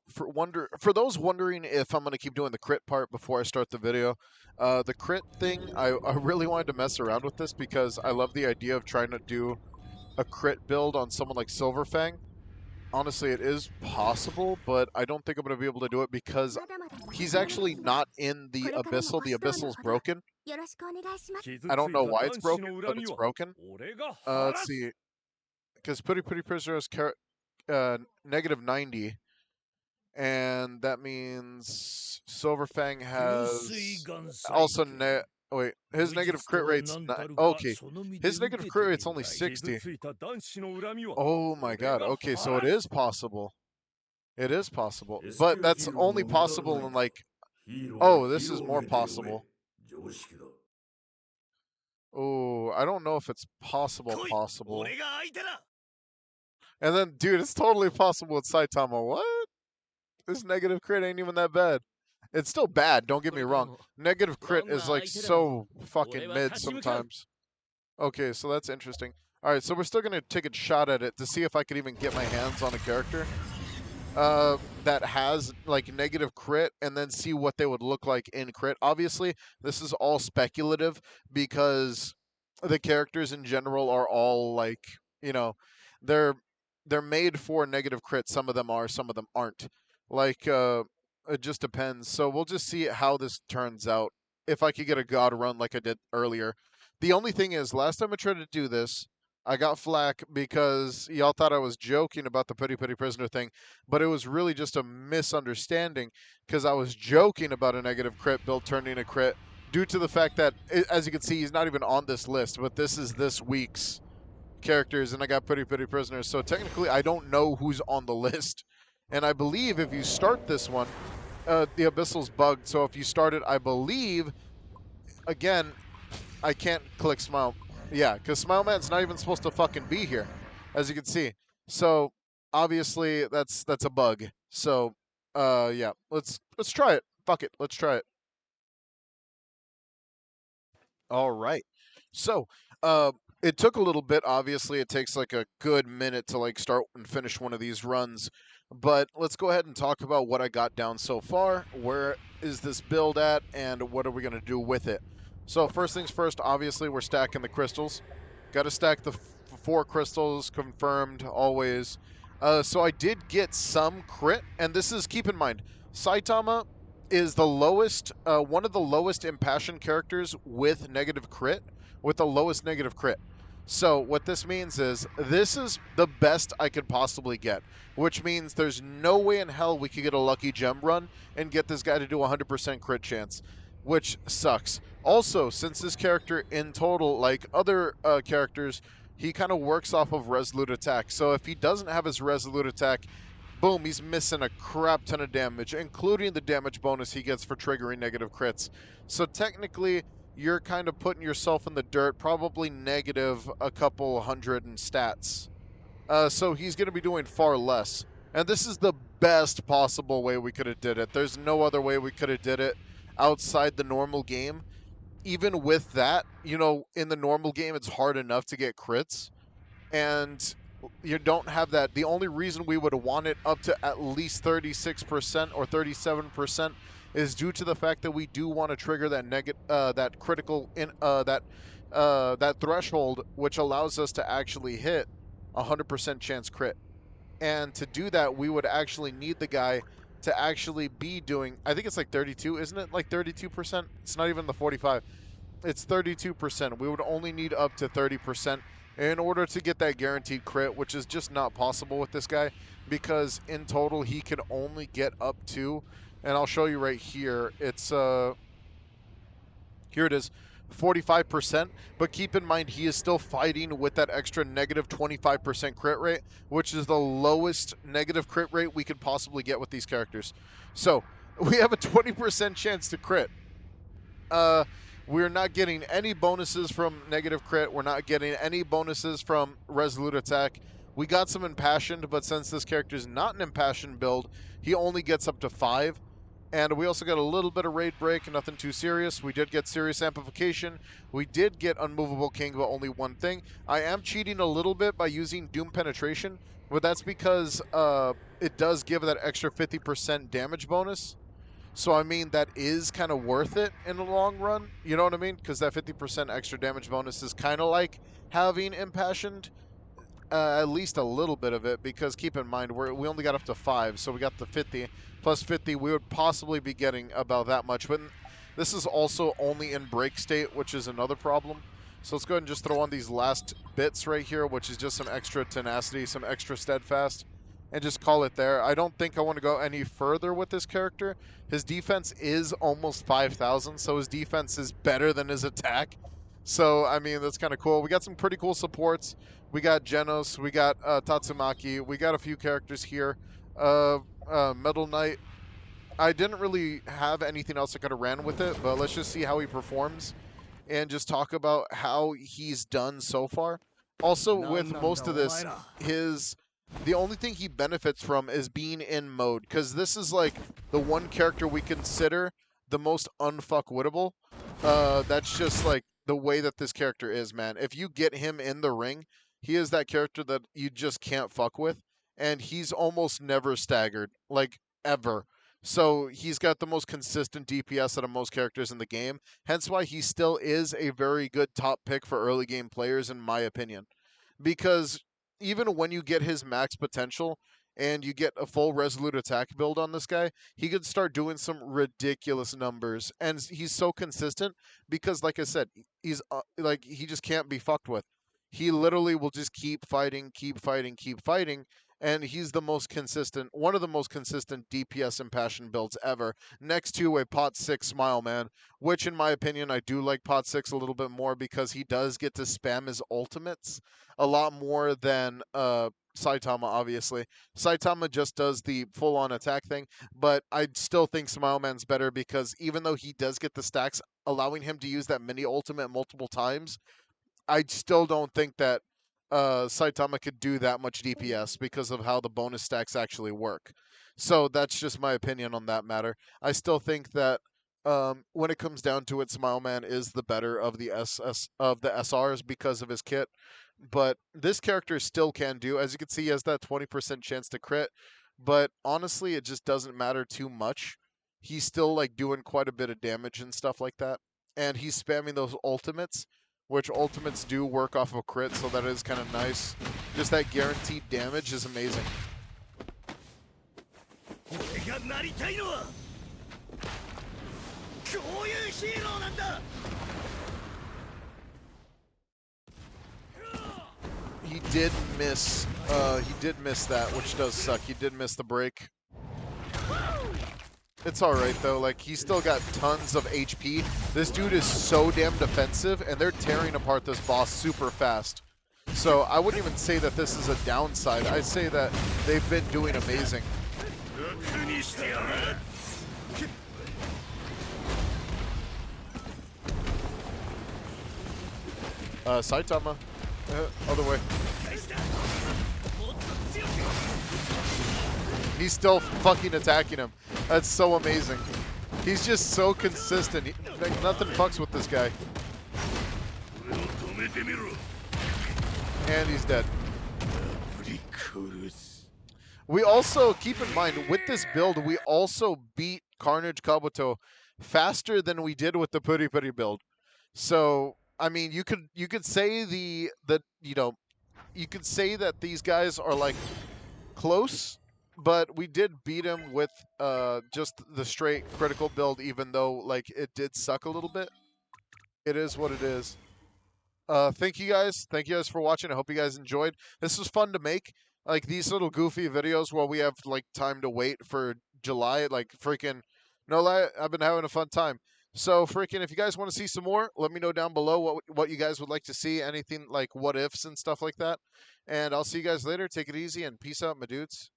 For those wondering if I'm gonna keep doing the crit part before I start the video, the crit thing, I really wanted to mess around with this because I love the idea of trying to do a crit build on someone like Silverfang. Honestly, it is possible, but I don't think I'm gonna be able to do it because まだまだ未 he's 熟なので actually すが、not in こ the れからも abyssal. ご The 指導の abyssal's ほどよ broken. ろしくお願いします。I 傷 don't つい know た why it's 男子 broken, の but 恨み it's は broken. 俺が Let's 晴らす see, because Putty Prisoners negative 90. And that means Silverfang 噴水 has 岩細 also 剣 oh wait, 無 his negative 実と crit は rate's 何 not たるか okay. その身で His 受 negative け crit て rate's みん only かい傷 60. ついた男子の恨みは Oh my 俺 god. が Okay, 晴 so it ら is す possible. It is possible. レスキ But ュー that's ヒーロー only の無駄はな possible い in か like ヒーロー oh, がヒ this ー is ローを more 見て酔え possible. 常識だ Oh, I don't know if it's possible 来い possible. 俺が相手だ And then dude, it's totally possible with Saitama. What? This negative crit ain't even that bad. It's still bad, don't get こ me れから wrong. も Negative ど crit んな is 相 like 手でも so 俺 fucking は mid 立ち向かう。 sometimes. Okay, so that's interesting. Alright, so we're still going to take a shot at it to see if I could even get my hands on a character that has like negative crit and then see what they would look like in crit. Obviously, this is all speculative because the characters in general are all like, you know, they're they're made for negative crit. Some of them are, some of them aren't. Like it just depends. So we'll just see how this turns out. If I could get a god run like I did earlier. The only thing is, last time I tried to do this, I got flack because y'all thought I was joking about the Putty Putty Prisoner thing, but it was really just a misunderstanding because I was joking about a negative crit build turning a crit due to the fact that, as you can see, he's not even on this list, but this is this week's characters, and I got Putty Putty Prisoners, so technically I don't know who's on the list. And I believe if you start this one, the Abyssal's bugged, so if you start it, I believe, again, I can't click Smile. Yeah, because Smile Man's not even supposed to fucking be here, as you can see. So obviously that's a bug. So yeah, let's try it. Fuck it, let's try it. All right. So it took a little bit. Obviously, it takes like a good minute to like start and finish one of these runs. But let's go ahead and talk about what I got down so far. Where is this build at, and what are we gonna do with it? So first things first, obviously we're stacking the crystals. Got to stack the 4 crystals, confirmed always. So I did get some crit, and this is, keep in mind, Saitama is the lowest, one of the lowest impassioned characters with negative crit, with the lowest negative crit. So what this means is this is the best I could possibly get, which means there's no way in hell we could get a lucky gem run and get this guy to do 100% crit chance, which sucks. Also, since this character in total, like other characters, he kind of works off of resolute attack. So if he doesn't have his resolute attack, boom, he's missing a crap ton of damage, including the damage bonus he gets for triggering negative crits. So technically, you're kind of putting yourself in the dirt, probably negative a couple hundred in stats. So he's going to be doing far less. And this is the best possible way we could have did it. There's no other way we could have did it outside the normal game. Even with that, you know, in the normal game, it's hard enough to get crits. And you don't have that. The only reason we would want it up to at least 36% or 37% is due to the fact that we do want to trigger that that critical that threshold, which allows us to actually hit 100% chance crit. And to do that, we would actually need the guy to actually be doing, I think it's like 32, isn't it? Like 32%? It's not even the 45. It's 32%. We would only need up to 30% in order to get that guaranteed crit, which is just not possible with this guy because in total he can only get up to, and I'll show you right here. It's here it is, 45%, but keep in mind he is still fighting with that extra negative 25% crit rate, which is the lowest negative crit rate we could possibly get with these characters. So we have a 20% chance to crit. We're not getting any bonuses from negative crit. We're not getting any bonuses from resolute attack. We got some impassioned, but since this character is not an impassioned build, he only gets up to 5. And we also got a little bit of raid break, nothing too serious. We did get serious amplification. We did get unmovable king, but only one thing. I am cheating a little bit by using doom penetration, But that's because it does give that extra 50% damage bonus. So I mean that is kind of worth it in the long run. You know what I mean? Because that 50% extra damage bonus is kind of like having impassioned, at least a little bit of it, because keep in mind we only got up to 5, so we got the 50 plus 50. We would possibly be getting about that much, but this is also only in break state, which is another problem. So let's go ahead and just throw on these last bits right here, which is just some extra tenacity, some extra steadfast, and just call it there. I don't think I want to go any further with this character. His defense is almost 5,000, so his defense is better than his attack. So I mean that's kind of cool. We got some pretty cool supports. We got Genos, we got Tatsumaki, we got a few characters here. Uh, Metal Knight. I didn't really have anything else I could have ran with it, but let's just see how he performs and just talk about how he's done so far. Also, なん with なんだ most of お前 this, ら。the only thing he benefits from is being in mode, because this is like the one character we consider the most unfuckwittable. That's just like the way that this character is, man. If you get him in the ring, he is that character that you just can't fuck with, and he's almost never staggered, like ever. So he's got the most consistent DPS out of most characters in the game. Hence why he still is a very good top pick for early game players, in my opinion. Because even when you get his max potential and you get a full resolute attack build on this guy, he could start doing some ridiculous numbers. And he's so consistent because, like I said, he's like he just can't be fucked with. He literally will just keep fighting, keep fighting, keep fighting, and he's the most consistent, one of the most consistent DPS impassioned builds ever, next to a Pot 6 Smile Man, which in my opinion, I do like Pot 6 a little bit more because he does get to spam his ultimates a lot more than Saitama, obviously. Saitama just does the full on attack thing, but I still think Smile Man's better because even though he does get the stacks, allowing him to use that mini ultimate multiple times, I still don't think that Saitama could do that much DPS because of how the bonus stacks actually work. So that's just my opinion on that matter. I still think that when it comes down to it, Smile Man is the better of the SRs because of his kit. But this character still can do, as you can see, he has that 20% chance to crit. But honestly, it just doesn't matter too much. He's still like doing quite a bit of damage and stuff like that, and he's spamming those ultimates, which ultimates do work off of crit, so that is kind of nice. Just that guaranteed damage is amazing. 俺がなりたいのはこういうヒーローなんだ。He did miss. He did miss that, which does suck. He did miss the break. It's all right though. Like he's still got tons of HP. This dude is so damn defensive, and they're tearing apart this boss super fast. So I wouldn't even say that this is a downside. I'd say that they've been doing amazing. 楽にしてやる。Saitama, other way. 返した。もっと強く。 He's still fucking attacking him. That's so amazing. He's just so consistent. Like, nothing fucks with this guy. 俺を止めてみろ。 And he's dead. ぶり殺す。 We also, keep in mind, with this build, we also beat Carnage Kabuto faster than we did with the Puri Puri build. So, I mean, you could say you could say that these guys are like close, but we did beat him with just the straight critical build, even though like it did suck a little bit. It is what it is. Thank you guys. Thank you guys for watching. I hope you guys enjoyed. This was fun to make. Like these little goofy videos while we have like time to wait for July. Like freaking, no lie, I've been having a fun time. So freaking, if you guys want to see some more, let me know down below what you guys would like to see. Anything like what ifs and stuff like that. And I'll see you guys later. Take it easy and peace out, my dudes.